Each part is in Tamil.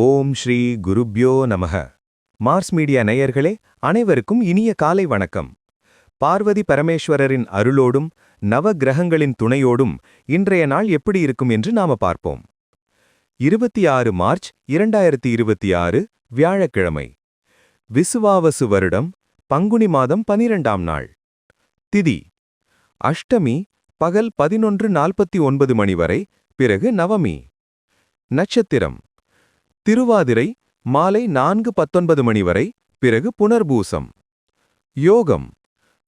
ஓம் ஸ்ரீ குருப்யோ நமக. மார்ஸ் மீடியா நேயர்களே, அனைவருக்கும் இனிய காலை வணக்கம். பார்வதி பரமேஸ்வரரின் அருளோடும் நவ கிரகங்களின் துணையோடும் இன்றைய நாள் எப்படி இருக்கும் என்று நாம பார்ப்போம். 26 மார்ச் 2026 வியாழக்கிழமை. விசுவாவசு வருடம் பங்குனி மாதம் 12ஆம் நாள். திதி அஷ்டமி பகல் 11:49 மணி வரை, பிறகு நவமி. நட்சத்திரம் திருவாதிரை மாலை 4:19 மணி வரை, பிறகு புனர்பூசம். யோகம்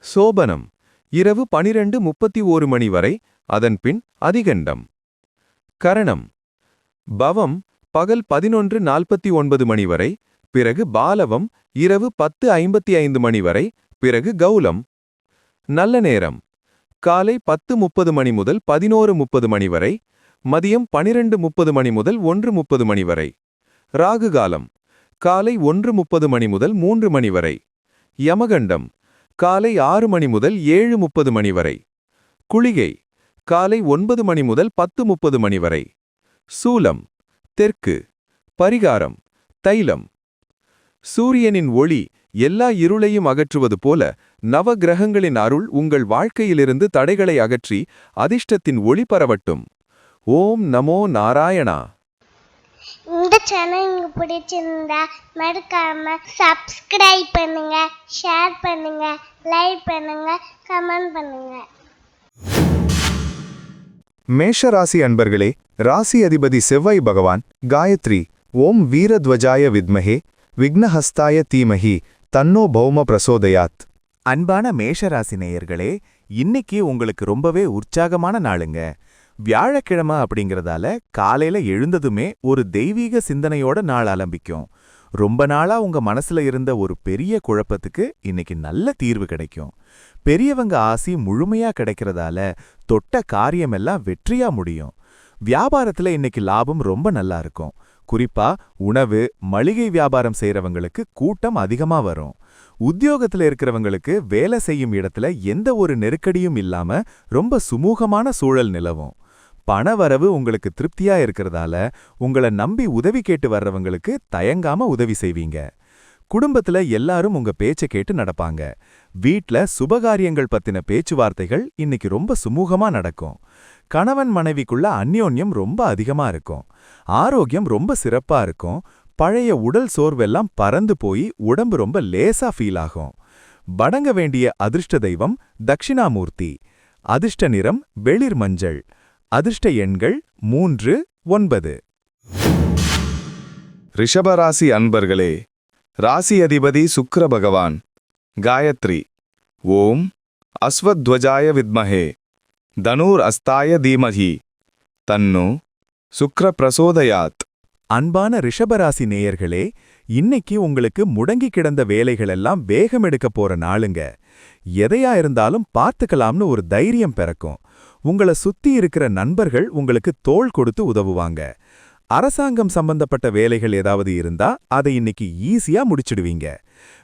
சோபனம் இரவு 12:31 மணி வரை, அதன்பின் அதிகண்டம். கரணம் பவம் பகல் 11:49 மணி வரை, பிறகு பாலவம் இரவு 10:55 மணி வரை, பிறகு கௌலம். நல்ல நேரம் காலை 10:30 மணி முதல் 11:30 மணி வரை, மதியம் 12:30 மணி முதல் 1:30 மணி வரை. ராகு காலம் காலை 1:30 மணி முதல் 3 மணி வரை. யமகண்டம் காலை 6 மணி முதல் 7:30 மணி வரை. குளிகை காலை 9 மணி முதல் 10:30 மணி வரை. சூலம் தெற்கு. பரிகாரம் தைலம். சூரியனின் ஒளி எல்லா இருளையும் அகற்றுவது போல நவ கிரகங்களின் அருள் உங்கள் வாழ்க்கையிலிருந்து தடைகளை அகற்றி அதிர்ஷ்டத்தின் ஒளி பரவட்டும். ஓம் நமோ நாராயணா. இந்த சேனல் உங்களுக்கு பிடிச்சிருந்தா மறக்காம சப்ஸ்கிரைப் பண்ணுங்க, ஷேர் பண்ணுங்க, லைக் பண்ணுங்க, கமெண்ட் பண்ணுங்க. மேஷராசி அன்பர்களே, ராசி அதிபதி செவ்வாய் பகவான் காயத்ரி ஓம் வீரத்வஜாய வித்மஹே விக்னஹஸ்தாய தீமஹி தன்னோ பௌம பிரசோதயாத். அன்பான மேஷராசி நேயர்களே, இன்னைக்கு உங்களுக்கு ரொம்பவே உற்சாகமான நாளுங்க. வியாழக்கிழமை அப்படிங்கறதால காலையில எழுந்ததுமே ஒரு தெய்வீக சிந்தனையோட நாள் ஆரம்பிக்கும். ரொம்ப நாளா உங்க மனசுல இருந்த ஒரு பெரிய குழப்பத்துக்கு இன்னைக்கு நல்ல தீர்வு கிடைக்கும். பெரியவங்க ஆசி முழுமையா கிடைக்கிறதால தொட்ட காரியமெல்லாம் வெற்றியா முடியும். வியாபாரத்துல இன்னைக்கு லாபம் ரொம்ப நல்லா இருக்கும். குறிப்பா உணவு, மளிகை வியாபாரம் செய்யறவங்களுக்கு கூட்டம் அதிகமா வரும். உத்தியோகத்துல இருக்கிறவங்களுக்கு வேலை செய்யும் இடத்துல எந்த ஒரு நெருக்கடியும் இல்லாம ரொம்ப சுமூகமான சூழல் நிலவும். பணவரவு உங்களுக்கு திருப்தியா இருக்கிறதால உங்களை நம்பி உதவி கேட்டு வர்றவங்களுக்கு தயங்காம உதவி செய்வீங்க. குடும்பத்துல எல்லாரும் உங்க பேச்சை கேட்டு நடப்பாங்க. வீட்ல சுபகாரியங்கள் பத்தின பேச்சுவார்த்தைகள் இன்னைக்கு ரொம்ப சுமூகமா நடக்கும். கணவன் மனைவிக்குள்ள அந்யோன்யம் ரொம்ப அதிகமா இருக்கும். ஆரோக்கியம் ரொம்ப சிறப்பா இருக்கும். பழைய உடல் சோர்வெல்லாம் பறந்து போய் உடம்பு ரொம்ப லேசா ஃபீல் ஆகும். வணங்க வேண்டிய அதிர்ஷ்ட தெய்வம் தட்சிணாமூர்த்தி. அதிர்ஷ்ட நிறம் வெளிர் மஞ்சள். அதிர்ஷ்ட எண்கள் 3, 9. ரிஷபராசி அன்பர்களே, ராசி அதிபதி சுக்கிர பகவான் காயத்ரி ஓம் அஸ்வத்வஜாய வித்மஹே தனூர் அஸ்தாய தீமஹி தன்னோ சுக்ர பிரசோதயாத். அன்பான ரிஷபராசி நேயர்களே, இன்னைக்கு உங்களுக்கு முடங்கி கிடந்த வேலைகளெல்லாம் வேகம் எடுக்க போற நாளுங்க. எதையா இருந்தாலும் பார்த்துக்கலாம்னு ஒரு தைரியம் பிறக்கும். உங்களை சுத்தி இருக்கிற நண்பர்கள் உங்களுக்கு தோள் கொடுத்து உதவுவாங்க. அரசாங்கம் சம்பந்தப்பட்ட வேலைகள் ஏதாவது இருந்தா அதை இன்னைக்கு ஈஸியா முடிச்சிடுவீங்க.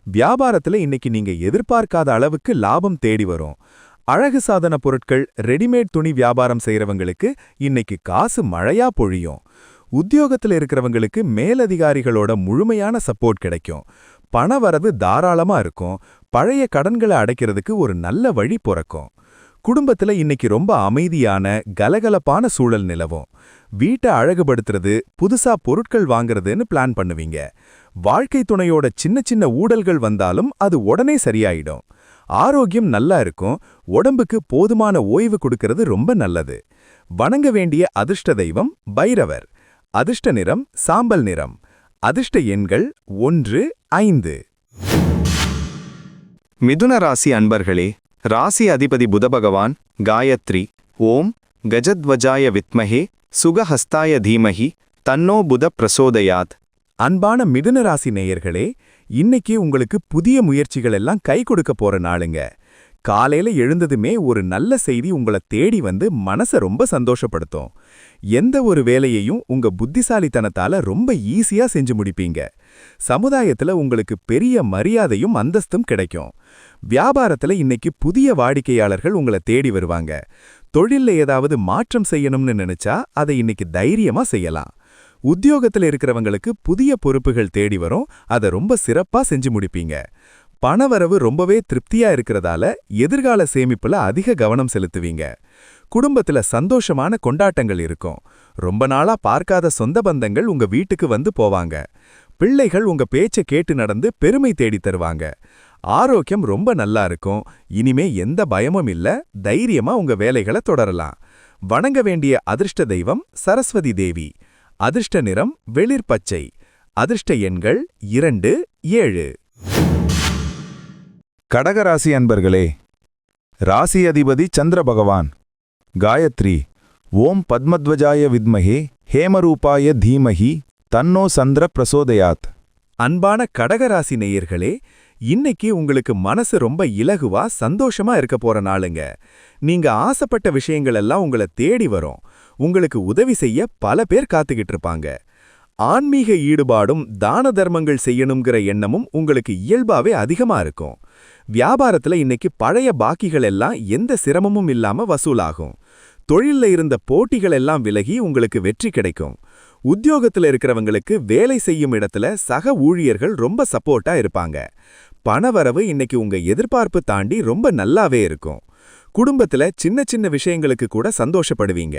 வியாபாரத்துல இன்னைக்கு நீங்க எதிர்பார்க்காத அளவுக்கு லாபம் தேடி வரும். அழகு சாதன பொருட்கள், ரெடிமேட் துணி வியாபாரம் செய்யறவங்களுக்கு இன்னைக்கு காசு மழையா பொழியும். உத்தியோகத்துல இருக்கிறவங்களுக்கு மேலதிகாரிகளோட முழுமையான சப்போர்ட் கிடைக்கும். பணவரவு தாராளமா இருக்கும். பழைய கடன்களை அடைக்கிறதுக்கு ஒரு நல்ல வழி பிறக்கும். குடும்பத்துல இன்னைக்கு ரொம்ப அமைதியான கலகலப்பான சூழல் நிலவும். வீட்டை அழகுபடுத்துறது, புதுசா பொருட்கள் வாங்குறதுன்னு பிளான் பண்ணுவீங்க. வாழ்க்கை துணையோட சின்ன சின்ன ஊடல்கள் வந்தாலும் அது உடனே சரியாயிடும். ஆரோக்கியம் நல்லா இருக்கும். உடம்புக்கு போதுமான ஓய்வு கொடுக்கிறது ரொம்ப நல்லது. வணங்க வேண்டிய அதிர்ஷ்ட தெய்வம் பைரவர். அதிர்ஷ்ட நிறம் சாம்பல் நிறம். அதிர்ஷ்ட எண்கள் 1, 5. மிதுன ராசி அன்பர்களே, ராசி அதிபதி புதபகவான் காயத்ரி ஓம் கஜத்வஜாய வித்மஹே சுகஹஸ்தாய தீமஹி தன்னோ புத பிரசோதயாத். அன்பான மிதுன ராசி நேயர்களே, இன்னைக்கு உங்களுக்கு புதிய முயற்சிகள் எல்லாம் கை கொடுக்க போற நாளுங்க. காலையில எழுந்ததுமே ஒரு நல்ல செய்தி உங்களை தேடி வந்து மனசை ரொம்ப சந்தோஷப்படுத்தும். எந்த ஒரு வேலையையும் உங்க புத்திசாலித்தனத்தால ரொம்ப ஈஸியா செஞ்சு முடிப்பீங்க. சமுதாயத்துல உங்களுக்கு பெரிய மரியாதையும் அந்தஸ்தும் கிடைக்கும். வியாபாரத்துல இன்னைக்கு புதிய வாடிக்கையாளர்கள் உங்களை தேடி வருவாங்க. தொழில்ல ஏதாவது மாற்றம் செய்யணும்னு நினைச்சா அதை இன்னைக்கு தைரியமா செய்யலாம். உத்தியோகத்துல இருக்கிறவங்களுக்கு புதிய பொறுப்புகள் தேடி வரும், அதை ரொம்ப சிறப்பா செஞ்சு முடிப்பீங்க. பணவரவு ரொம்பவே திருப்தியா இருக்கிறதால எதிர்கால சேமிப்புல அதிக கவனம் செலுத்துவீங்க. குடும்பத்துல சந்தோஷமான கொண்டாட்டங்கள் இருக்கும். ரொம்ப நாளா பார்க்காத சொந்த பந்தங்கள் உங்க வீட்டுக்கு வந்து போவாங்க. பிள்ளைகள் உங்க பேச்சை கேட்டு நடந்து பெருமை தேடி தருவாங்க. ஆரோக்கியம் ரொம்ப நல்லா இருக்கும். இனிமே எந்த பயமும் இல்ல, தைரியமா உங்க வேலைகளை தொடரலாம். வணங்க வேண்டிய அதிர்ஷ்ட தெய்வம் சரஸ்வதி தேவி. அதிர்ஷ்ட நிறம் வெளிர் பச்சை. அதிர்ஷ்ட எண்கள் 2, 7. கடகராசி அன்பர்களே, ராசி அதிபதி சந்திர பகவான். காயத்ரி. ஓம் பத்மத்வஜாய வித்மஹே ஹேமரூபாய தீமஹி தன்னோ சந்திர பிரசோதயாத். அன்பான கடகராசி நேயர்களே, இன்னைக்கு உங்களுக்கு மனசு ரொம்ப இலகுவா சந்தோஷமா இருக்க போற நாளுங்க. நீங்க ஆசைப்பட்ட விஷயங்கள் எல்லாம் உங்களை தேடி வரும். உங்களுக்கு உதவி செய்ய பல பேர் காத்துக்கிட்டு இருப்பாங்க. ஆன்மீக ஈடுபாடும் தான தர்மங்கள் செய்யணுங்கிற எண்ணமும் உங்களுக்கு இயல்பாவே அதிகமா இருக்கும். வியாபாரத்துல இன்னைக்கு பழைய பாக்கிகள் எல்லாம் எந்த சிரமமும் இல்லாம வசூலாகும். தொழில்ல இருந்த போட்டிகள் எல்லாம் விலகி உங்களுக்கு வெற்றி கிடைக்கும். உத்தியோகத்துல இருக்கிறவங்களுக்கு வேலை செய்யும் இடத்துல சக ஊழியர்கள் ரொம்ப சப்போர்ட்டா இருப்பாங்க. பணவரவு இன்னைக்கு உங்க எதிர்பார்ப்பு தாண்டி ரொம்ப நல்லாவே இருக்கும். குடும்பத்துல சின்ன சின்ன விஷயங்களுக்கு கூட சந்தோஷப்படுவீங்க.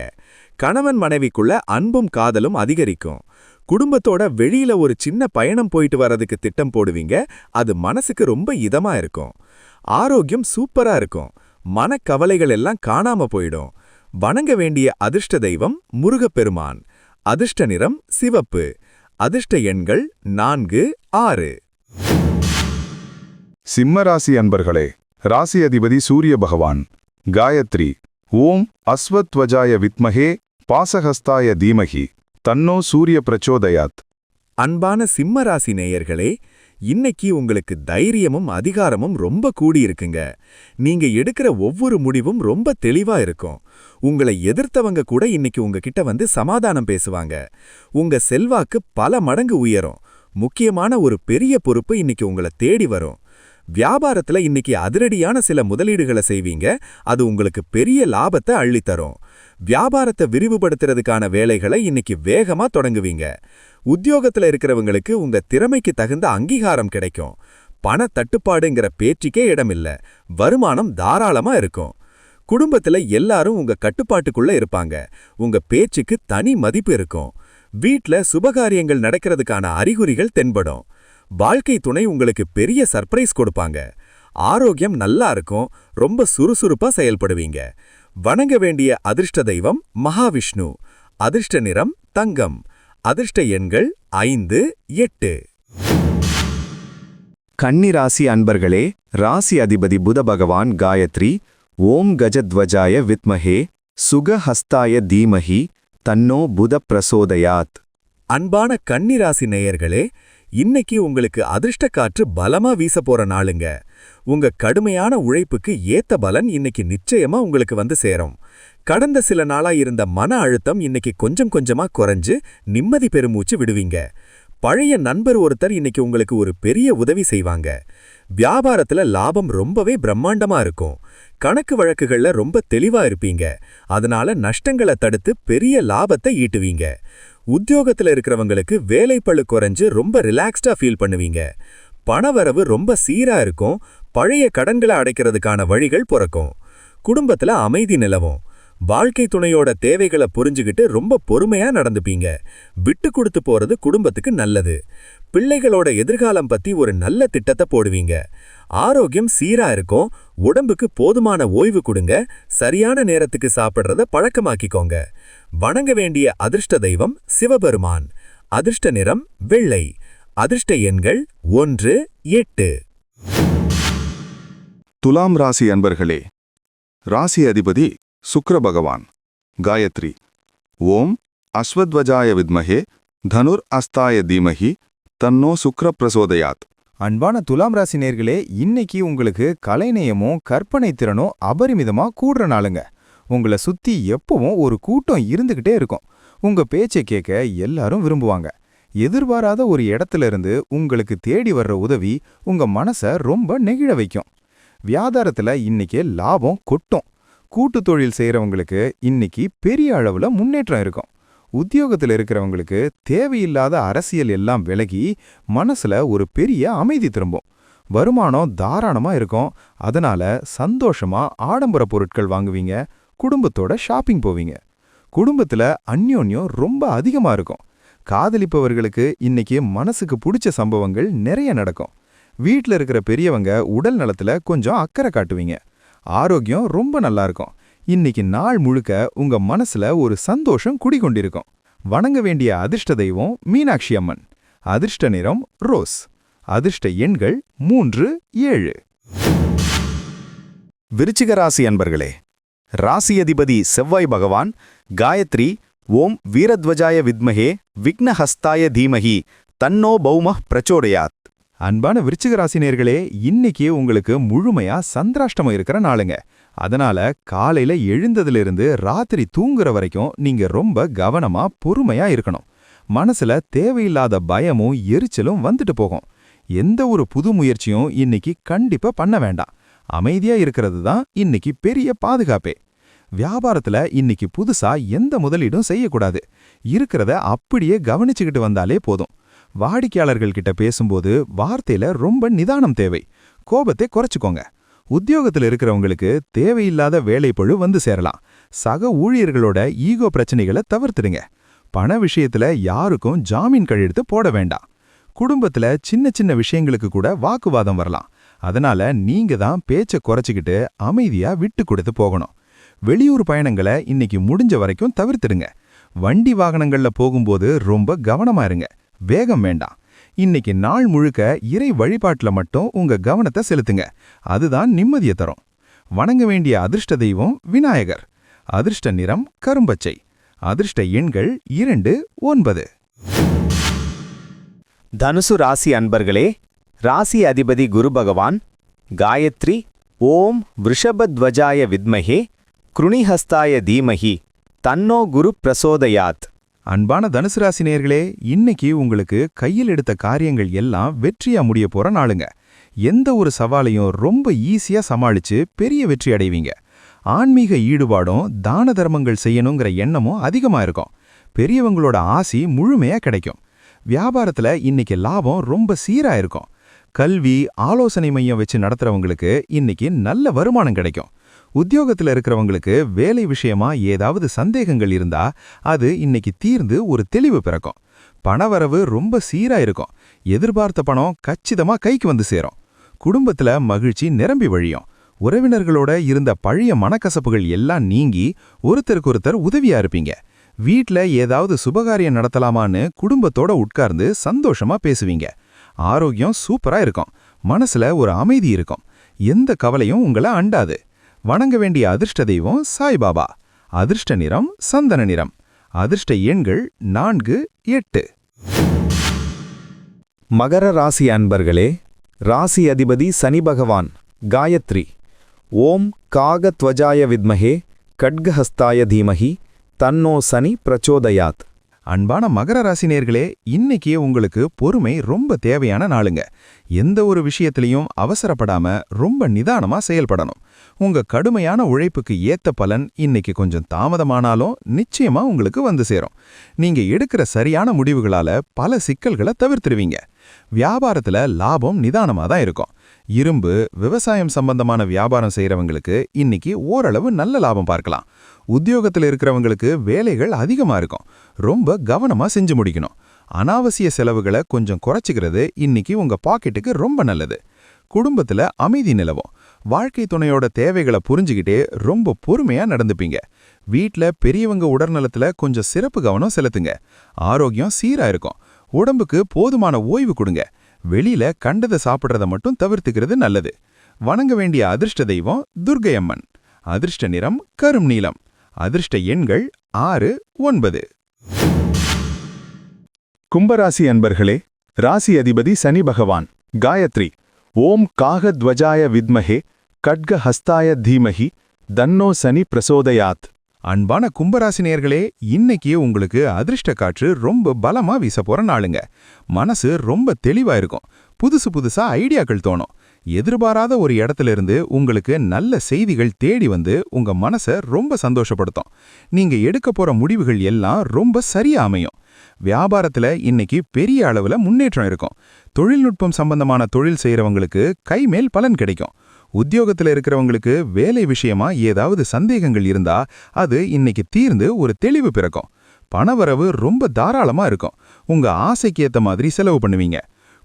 கணவன் மனைவிக்குள்ள அன்பும் காதலும் அதிகரிக்கும். குடும்பத்தோட வெளியில ஒரு சின்ன பயணம் போயிட்டு வர்றதுக்கு திட்டம் போடுவீங்க. அது மனசுக்கு ரொம்ப இதமா இருக்கும். ஆரோக்கியம் சூப்பரா இருக்கும். மனக்கவலைகள் எல்லாம் காணாம போயிடும். வணங்க வேண்டிய அதிர்ஷ்ட தெய்வம் முருகப்பெருமான். அதிர்ஷ்ட நிறம் சிவப்பு. அதிர்ஷ்ட எண்கள் 4, 6. சிம்மராசி அன்பர்களே, ராசி அதிபதி சூரிய பகவான். காயத்ரி. ஓம் அஸ்வத்வஜாய வித்மஹே பாசஹஸ்தாய தீமஹி தன்னோ சூரிய பிரச்சோதயாத். அன்பான சிம்மராசி நேயர்களே, இன்னைக்கு உங்களுக்கு தைரியமும் அதிகாரமும் ரொம்ப கூடியிருக்குங்க. நீங்க எடுக்கிற ஒவ்வொரு முடிவும் ரொம்ப தெளிவா இருக்கும். உங்களை எதிர்த்தவங்க கூட இன்னைக்கு உங்ககிட்ட வந்து சமாதானம் பேசுவாங்க. உங்க செல்வாக்கு பல மடங்கு உயரும். முக்கியமான ஒரு பெரிய பொறுப்பு இன்னைக்கு உங்களை தேடி வரும். வியாபாரத்துல இன்னைக்கு அதிரடியான சில முதலீடுகளை செய்வீங்க. அது உங்களுக்கு பெரிய லாபத்தை அள்ளித்தரும். வியாபாரத்தை விரிவுபடுத்துறதுக்கான வேலைகளை இன்னைக்கு வேகமா தொடங்குவீங்க. உத்தியோகத்துல இருக்கிறவங்களுக்கு உங்க திறமைக்கு தகுந்த அங்கீகாரம் கிடைக்கும். பண தட்டுப்பாடுங்கிற பேச்சுக்கே இடமில்ல. வருமானம் தாராளமா இருக்கும். குடும்பத்துல எல்லாரும் உங்க கட்டுப்பாட்டுக்குள்ள இருப்பாங்க. உங்க பேச்சுக்கு தனி மதிப்பு இருக்கும். வீட்ல சுபகாரியங்கள் நடக்கிறதுக்கான அறிகுறிகள் தென்படும். வாழ்க்கை துணை உங்களுக்கு பெரிய சர்ப்ரைஸ் கொடுப்பாங்க. ஆரோக்கியம் நல்லா இருக்கும். ரொம்ப சுறுசுறுப்பா செயல்படுவீங்க. வணங்க வேண்டிய அதிர்ஷ்ட தெய்வம் மகாவிஷ்ணு. அதிர்ஷ்ட நிறம் தங்கம். அதிர்ஷ்ட எண்கள் 5, 8. கன்னிராசி அன்பர்களே, ராசி அதிபதி புத பகவான். காயத்ரி. ஓம் கஜத்வஜாய வித்மஹே சுகஹஸ்தாய தீமஹி தன்னோ புத பிரசோதயாத். அன்பான கன்னிராசி நேயர்களே, இன்னைக்கு உங்களுக்கு அதிர்ஷ்ட காற்று பலமா வீச போற நாளுங்க. உங்க கடுமையான உழைப்புக்கு ஏத்த பலன் இன்னைக்கு நிச்சயமா உங்களுக்கு வந்து சேரும். கடந்த சில நாளா இருந்த மன அழுத்தம் இன்னைக்கு கொஞ்சம் கொஞ்சமா குறைஞ்சு நிம்மதி பெருமூச்சு விடுவீங்க. பழைய நண்பர் ஒருத்தர் இன்னைக்கு உங்களுக்கு ஒரு பெரிய உதவி செய்வாங்க. வியாபாரத்துல லாபம் ரொம்பவே பிரம்மாண்டமா இருக்கும். கணக்கு வழக்குகள்ல ரொம்ப தெளிவா இருப்பீங்க. அதனால நஷ்டங்களை தடுத்து பெரிய லாபத்தை ஈட்டுவீங்க. உத்தியோகத்துல இருக்கிறவங்களுக்கு வேலைப்பளு குறைஞ்சு ரொம்ப ரிலாக்ஸ்டா ஃபீல் பண்ணுவீங்க. பணவரவு ரொம்ப சீரா இருக்கும். பழைய கடன்களை அடைக்கிறதுக்கான வழிகள் பிறக்கும். குடும்பத்துல அமைதி நிலவும். வாழ்க்கை துணையோட தேவைகளை புரிஞ்சுகிட்டு ரொம்ப பொறுமையா நடந்துப்பீங்க. விட்டு கொடுத்து போறது குடும்பத்துக்கு நல்லது. பிள்ளைகளோட எதிர்காலம் பத்தி ஒரு நல்ல திட்டத்தை போடுவீங்க. ஆரோக்கியம் சீரா இருக்கும். உடம்புக்கு போதுமான ஓய்வு கொடுங்க. சரியான நேரத்துக்கு சாப்பிடுறத பழக்கமாக்கிக்கோங்க. வணங்க வேண்டிய அதிர்ஷ்ட தெய்வம் சிவபெருமான். அதிர்ஷ்ட நிறம் வெள்ளை. அதிர்ஷ்ட எண்கள் 1, 8. துலாம் ராசி அன்பர்களே, ராசி அதிபதி சுக்கிர பகவான். காயத்ரி. ஓம் அஸ்வத்வஜாய வித்மஹே தனுர் அஸ்தாய தீமஹி தன்னோ சுக்ர பிரசோதயாத். அன்பான துலாம் ராசி நேயர்களே, இன்னைக்கு உங்களுக்கு கலைநயமும் கற்பனை திறனும் அபரிமிதமா கூடுற நாளுங்க. உங்களை சுத்தி எப்பவும் ஒரு கூட்டம் இருந்துகிட்டே இருக்கும். உங்க பேச்சை கேட்க எல்லாரும் விரும்புவாங்க. எதிர்பாராத ஒரு இடத்துல இருந்து உங்களுக்கு தேடி வர்ற உதவி உங்க மனசை ரொம்ப நெகிழ வைக்கும். வியாபாரத்துல இன்னைக்கு லாபம் கொட்டும். கூட்டு தொழில் செய்யறவங்களுக்கு இன்னைக்கு பெரிய அளவுல முன்னேற்றம் இருக்கும். உத்தியோகத்தில் இருக்கிறவங்களுக்கு தேவையில்லாத அரசியல் எல்லாம் விலகி மனசுல ஒரு பெரிய அமைதி திரும்பும். வருமானம் தாராளமா இருக்கும். அதனால சந்தோஷமா ஆடம்பர பொருட்கள் வாங்குவீங்க. குடும்பத்தோட ஷாப்பிங் போவீங்க. குடும்பத்துல அந்யோன்யம் ரொம்ப அதிகமா இருக்கும். காதலிப்பவர்களுக்கு இன்னைக்கு மனசுக்கு பிடிச்ச சம்பவங்கள் நிறைய நடக்கும். வீட்ல இருக்கிற பெரியவங்க உடல் நலத்துல கொஞ்சம் அக்கறை காட்டுவீங்க. ஆரோக்கியம் ரொம்ப நல்லா இருக்கும். இன்னைக்கு நாள் முழுக்க உங்க மனசுல ஒரு சந்தோஷம் குடிகொண்டிருக்கும். வணங்க வேண்டிய அதிர்ஷ்ட தெய்வம் மீனாட்சி அம்மன். அதிர்ஷ்ட நிறம் ரோஸ். அதிர்ஷ்ட எண்கள் 3, 7. விருச்சிக ராசி அன்பர்களே, ராசி அதிபதி செவ்வாய் பகவான் காயத்ரி ஓம் வீரத்வஜாய வித்மஹே விக்னஹஸ்தாய தீமஹி தன்னோ பௌமः பிரச்சோதயாத். அன்பான விருச்சிக ராசினியர்களே, இன்னைக்கு உங்களுக்கு முழுமையா சந்திராஷ்டமம் இருக்கிற நாளுங்க. அதனால காலையில எழுந்ததிலிருந்து ராத்திரி தூங்குற வரைக்கும் நீங்க ரொம்ப கவனமா பொறுமையா இருக்கணும். மனசுல தேவையில்லாத பயமும் எரிச்சலும் வந்துட்டு போகும். எந்த ஒரு புது முயற்சியும் இன்னைக்கு கண்டிப்பா பண்ண வேண்டாம். அமைதியா இருக்கிறது தான் இன்னைக்கு பெரிய பாதுகாப்பே. வியாபாரத்துல இன்னைக்கு புதுசா எந்த முதலீடும் செய்யக்கூடாது. இருக்கிறத அப்படியே கவனிச்சுக்கிட்டு வந்தாலே போதும். வாடிக்கையாளர்கள் கிட்ட பேசும்போது வார்த்தையில ரொம்ப நிதானம் தேவை. கோபத்தை குறைச்சுக்கோங்க. உத்தியோகத்தில் இருக்கிறவங்களுக்கு தேவையில்லாத வேலைப்பழு வந்து சேரலாம். சக ஊழியர்களோட ஈகோ பிரச்சனைகளை தவிர்த்துடுங்க. பண விஷயத்துல யாருக்கும் ஜாமீன் கையெழுத்து போட வேண்டாம். குடும்பத்துல சின்ன சின்ன விஷயங்களுக்கு கூட வாக்குவாதம் வரலாம். அதனால நீங்க தான் பேச்சை குறைச்சிக்கிட்டு அமைதியா விட்டு கொடுத்து போகணும். வெளியூர் பயணங்களை இன்னைக்கு முடிஞ்ச வரைக்கும் தவிர்த்துடுங்க. வண்டி வாகனங்கள்ல போகும்போது ரொம்ப கவனமா இருங்க. வேகம் வேண்டாம். இன்னைக்கு நாள் முழுக்க இறை வழிபாட்டுல மட்டும் உங்க கவனத்தை செலுத்துங்க. அதுதான் நிம்மதியை தரும். வணங்க வேண்டிய அதிர்ஷ்ட தெய்வம் விநாயகர். அதிர்ஷ்ட நிறம் கரும்பச்சை. அதிர்ஷ்ட எண்கள் 2, 9. தனுசு ராசி அன்பர்களே, ராசி அதிபதி குரு பகவான் காயத்ரி ஓம் விருஷபத்வஜாய வித்மஹே க்ருணிஹஸ்தாய தீமஹி தன்னோ குரு பிரசோதயாத். அன்பான தனுசு ராசி நேயர்களே, இன்னைக்கு உங்களுக்கு கையில் எடுத்த காரியங்கள் எல்லாம் வெற்றியா முடிய போற நாளுங்க. எந்த ஒரு சவாலையும் ரொம்ப ஈஸியா சமாளிச்சு பெரிய வெற்றி அடைவீங்க. ஆன்மீக ஈடுபாடும் தான தர்மங்கள் செய்யணுங்கிற எண்ணமும் அதிகமா இருக்கும். பெரியவங்களோட ஆசி முழுமையா கிடைக்கும். வியாபாரத்துல இன்னைக்கு லாபம் ரொம்ப சீரா இருக்கும். கல்வி ஆலோசனை மையம் வச்சு நடத்துறவங்களுக்கு இன்னைக்கு நல்ல வருமானம் கிடைக்கும். உத்தியோகத்துல இருக்கிறவங்களுக்கு வேலை விஷயமா ஏதாவது சந்தேகங்கள் இருந்தா அது இன்னைக்கு தீர்ந்து ஒரு தெளிவு பிறக்கும். பணவரவு ரொம்ப சீரா இருக்கும். எதிர்பார்த்த பணம் கச்சிதமா கைக்கு வந்து சேரும். குடும்பத்துல மகிழ்ச்சி நிரம்பி வழியும். உறவினர்களோட இருந்த பழைய மனக்கசப்புகள் எல்லாம் நீங்கி ஒருத்தருக்கொருத்தர் உதவியா இருப்பீங்க. வீட்ல ஏதாவது சுபகாரியம் நடத்தலாமான்னு குடும்பத்தோட உட்கார்ந்து சந்தோஷமா பேசுவீங்க. ஆரோக்கியம் சூப்பரா இருக்கும். மனசுல ஒரு அமைதி இருக்கும். எந்த கவலையும் உங்களை அண்டாது. வணங்க வேண்டிய அதிர்ஷ்ட தெய்வம் சாய்பாபா. அதிர்ஷ்ட நிறம் சந்தன நிறம். அதிர்ஷ்ட எண்கள் 4, 8. மகர ராசி அன்பர்களே, ராசி அதிபதி சனி பகவான் காயத்ரி ஓம் காகத்வஜாய வித்மஹே கட்கஹஸ்தாய தீமஹி தன்னோ சனி பிரச்சோதயாத். அன்பான மகர ராசினியர்களே, இன்னைக்கு உங்களுக்கு பொறுமை ரொம்ப தேவையான நாளுங்க. எந்த ஒரு விஷயத்திலையும் அவசரப்படாம ரொம்ப நிதானமா செயல்படணும். உங்க கடுமையான உழைப்புக்கு ஏத்த பலன் இன்னைக்கு கொஞ்சம் தாமதமானாலும் நிச்சயமா உங்களுக்கு வந்து சேரும். நீங்க எடுக்கிற சரியான முடிவுகளால பல சிக்கல்களை தவிர்த்துருவீங்க. வியாபாரத்துல லாபம் நிதானமா தான் இருக்கும். இரும்பு விவசாயம் சம்பந்தமான வியாபாரம் செய்யறவங்களுக்கு இன்னைக்கு ஓரளவு நல்ல லாபம் பார்க்கலாம். உத்தியோகத்தில் இருக்கிறவங்களுக்கு வேலைகள் அதிகமா இருக்கும். ரொம்ப கவனமா செஞ்சு முடிக்கணும். அனாவசிய செலவுகளை கொஞ்சம் குறைச்சிக்கிறது இன்னைக்கு உங்க பாக்கெட்டுக்கு ரொம்ப நல்லது. குடும்பத்துல அமைதி நிலவும். வாழ்க்கை துணையோட தேவைகளை புரிஞ்சுக்கிட்டே ரொம்ப பொறுமையா நடந்துப்பீங்க. வீட்ல பெரியவங்க உடல்நலத்துல கொஞ்சம் சிறப்பு கவனம் செலுத்துங்க. ஆரோக்கியம் சீரா இருக்கும். உடம்புக்கு போதுமான ஓய்வு கொடுங்க. வெளியில கண்டதை சாப்பிட்றத மட்டும் தவிர்த்துக்கிறது நல்லது. வணங்க வேண்டிய அதிர்ஷ்ட தெய்வம் துர்க்கை அம்மன். அதிர்ஷ்ட நிறம் கரும் நீலம். அதிர்ஷ்ட எண்கள் 6, 9. கும்பராசி அன்பர்களே, ராசி அதிபதி சனி பகவான் காயத்ரி ஓம் காகத்வஜாய வித்மஹே கட்கஹஸ்தாய தீமஹி தன்னோ சனி பிரசோதயாத். அன்பான கும்பராசினியர்களே, இன்னைக்கு உங்களுக்கு அதிர்ஷ்ட காற்று ரொம்ப பலமா வீச போற நாளுங்க. மனசு ரொம்ப தெளிவா இருக்கும். புதுசு புதுசா ஐடியாக்கள் தோணும். எதிர்பாராத ஒரு இடத்துல இருந்து உங்களுக்கு நல்ல செய்திகள் தேடி வந்து உங்க மனசை ரொம்ப சந்தோஷப்படுத்தும். நீங்க எடுக்க போற முடிவுகள் எல்லாம் ரொம்ப சரியா அமையும். வியாபாரத்துல இன்னைக்கு பெரிய அளவுல முன்னேற்றம் இருக்கும். தொழில்நுட்பம் சம்பந்தமான தொழில் செய்யறவங்களுக்கு கைமேல் பலன் கிடைக்கும். உத்தியோகத்துல இருக்கிறவங்களுக்கு வேலை விஷயமா ஏதாவது சந்தேகங்கள் இருந்தா அது இன்னைக்கு தீர்ந்து ஒரு தெளிவு பிறக்கும். பணவரவு ரொம்ப தாராளமா இருக்கும். உங்க ஆசைக்கு ஏத்த மாதிரி செலவு பண்ணுவீங்க.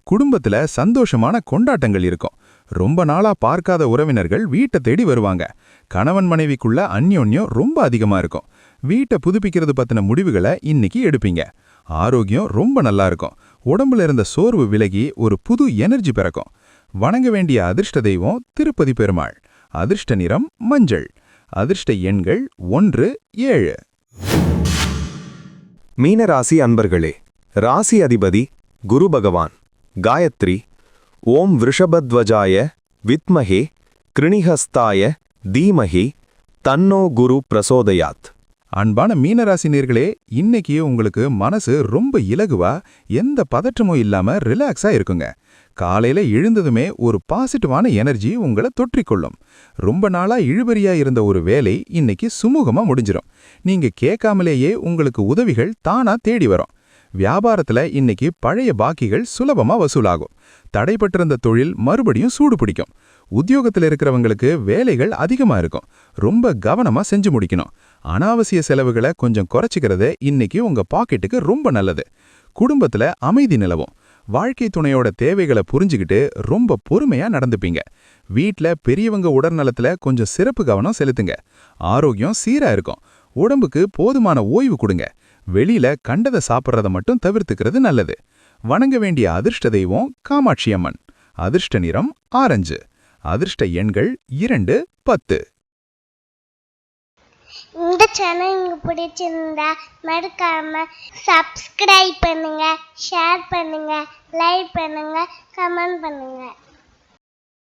குடும்பத்துல சந்தோஷமான கொண்டாட்டங்கள் இருக்கும். ரொம்ப நாளா பார்க்காத உறவினர்கள் வீட்டை தேடி வருவாங்க. கணவன் மனைவிக்குள்ள அந்யோன்யம் ரொம்ப அதிகமா இருக்கும். வீட்டை புதுப்பிக்கிறது பத்தின முடிவுகளை இன்னைக்கு எடுப்பீங்க. ஆரோக்கியம் ரொம்ப நல்லா இருக்கும். உடம்புல இருந்த சோர்வு விலகி ஒரு புது எனர்ஜி பிறக்கும். வணங்க வேண்டிய அதிர்ஷ்ட தெய்வம் திருப்பதி பெருமாள். அதிர்ஷ்ட நிறம் மஞ்சள். அதிர்ஷ்ட எண்கள் 1, 7. மீனராசி அன்பர்களே, ராசி அதிபதி குரு பகவான். காயத்ரி. ஓம் விருஷபத்வஜாய வித்மஹே கிருணிஹஸ்தாய தீமஹி தன்னோ குரு பிரசோதயாத். அன்பான மீனராசி நேர்களே, இன்னைக்கு உங்களுக்கு மனசு ரொம்ப இலகுவா, எந்த பதற்றமும் இல்லாம ரிலாக்ஸா இருக்குங்க. காலையில எழுந்ததுமே ஒரு பாசிட்டிவான எனர்ஜி உங்களை தொற்றிக்கொள்ளும். ரொம்ப நாளா இழுபறியா இருந்த ஒரு வேலை இன்னைக்கு சுமூகமா முடிஞ்சிடும். நீங்க கேட்காமலேயே உங்களுக்கு உதவிகள் தானா தேடி வரும். வியாபாரத்துல இன்னைக்கு பழைய பாக்கிகள் சுலபமா வசூலாகும். தடைப்பட்டிருந்த தொழில் மறுபடியும் சூடு பிடிக்கும். உத்தியோகத்தில் இருக்கிறவங்களுக்கு வேலைகள் அதிகமா இருக்கும். ரொம்ப கவனமா செஞ்சு முடிக்கணும். அனாவசிய செலவுகளை கொஞ்சம் குறைச்சிக்கிறது இன்னைக்கு உங்க பாக்கெட்டுக்கு ரொம்ப நல்லது. குடும்பத்துல அமைதி நிலவும். வாழ்க்கை துணையோட தேவைகளை புரிஞ்சுக்கிட்டு ரொம்ப பொறுமையா நடந்துப்பீங்க. வீட்ல பெரியவங்க உடல்நலத்துல கொஞ்சம் சிறப்பு கவனம் செலுத்துங்க. ஆரோக்கியம் சீரா இருக்கும். உடம்புக்கு போதுமான ஓய்வு கொடுங்க. வெளியில கண்டதை சாப்பிட்றத மட்டும் தவிர்த்துக்கிறது நல்லது. வணங்க வேண்டிய அதிர்ஷ்ட தெய்வம் காமாட்சி அம்மன். அதிர்ஷ்ட நிறம் ஆரஞ்சு. அதிர்ஷ்ட எண்கள் 2, 10. இந்த சேனல் உங்களுக்கு பிடிச்சிருந்தா மறக்காம சப்ஸ்கிரைப் பண்ணுங்க, ஷேர் பண்ணுங்க, லைக் பண்ணுங்க, கமெண்ட் பண்ணுங்க.